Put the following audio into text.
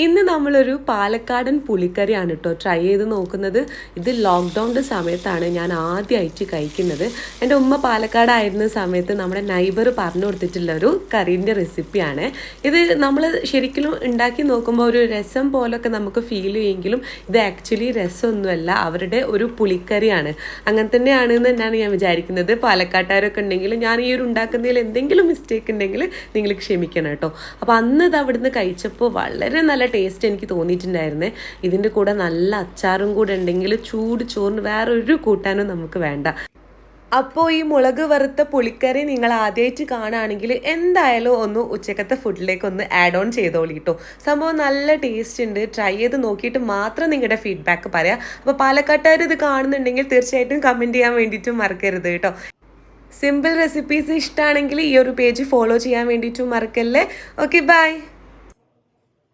ഇന്ന് നമ്മളൊരു പാലക്കാടൻ പുളിക്കറിയാണ് കേട്ടോ ട്രൈ ചെയ്ത് നോക്കുന്നത്. ഇത് ലോക്ക്ഡൗണിൻ്റെ സമയത്താണ് ഞാൻ ആദ്യമായിട്ട് കഴിക്കുന്നത്. എൻ്റെ ഉമ്മ പാലക്കാടായിരുന്ന സമയത്ത് നമ്മുടെ നൈബർ പറഞ്ഞു കൊടുത്തിട്ടുള്ള ഒരു കറീൻ്റെ റെസിപ്പിയാണ് ഇത്. നമ്മൾ ശരിക്കും ഉണ്ടാക്കി നോക്കുമ്പോൾ ഒരു രസം പോലൊക്കെ നമുക്ക് ഫീൽ ചെയ്യുമെങ്കിലും ഇത് ആക്ച്വലി രസമൊന്നുമല്ല, അവരുടെ ഒരു പുളിക്കറിയാണ്. അങ്ങനെ തന്നെയാണെന്ന് തന്നെയാണ് ഞാൻ വിചാരിക്കുന്നത്. പാലക്കാട്ടുകാരൊക്കെ ഉണ്ടെങ്കിൽ ഞാൻ ഈ ഒരു ഉണ്ടാക്കുന്നതിൽ എന്തെങ്കിലും മിസ്റ്റേക്ക് ഉണ്ടെങ്കിൽ നിങ്ങൾ ക്ഷമിക്കണം കേട്ടോ. അപ്പോൾ അന്ന് ഇത് അവിടുന്ന് കഴിച്ചപ്പോൾ വളരെ നല്ല ടേസ്റ്റ് എനിക്ക് തോന്നിയിട്ടുണ്ടായിരുന്നേ. ഇതിൻ്റെ കൂടെ നല്ല അച്ചാറും കൂടെ ഉണ്ടെങ്കിൽ ചൂട് ചോറിന് വേറൊരു കൂട്ടാനും നമുക്ക് വേണ്ട. അപ്പോൾ ഈ മുളക് വറുത്ത പുളിക്കറി നിങ്ങൾ ആദ്യമായിട്ട് കാണുകയാണെങ്കിൽ എന്തായാലും ഒന്ന് ഉച്ചക്കത്തെ ഫുഡിലേക്ക് ഒന്ന് ആഡ് ഓൺ ചെയ്തോളി കേട്ടോ. സംഭവം നല്ല ടേസ്റ്റ് ഉണ്ട്. ട്രൈ ചെയ്ത് നോക്കിയിട്ട് മാത്രം നിങ്ങളുടെ ഫീഡ്ബാക്ക് പറയാം. അപ്പോൾ പാലക്കാട്ടുകാർ ഇത് കാണുന്നുണ്ടെങ്കിൽ തീർച്ചയായിട്ടും കമൻറ്റ് ചെയ്യാൻ വേണ്ടിയിട്ടും മറക്കരുത് കേട്ടോ. സിമ്പിൾ റെസിപ്പീസ് ഇഷ്ടമാണെങ്കിൽ ഈ ഒരു പേജ് ഫോളോ ചെയ്യാൻ വേണ്ടിയിട്ടും മറക്കല്ലേ. Okay, by.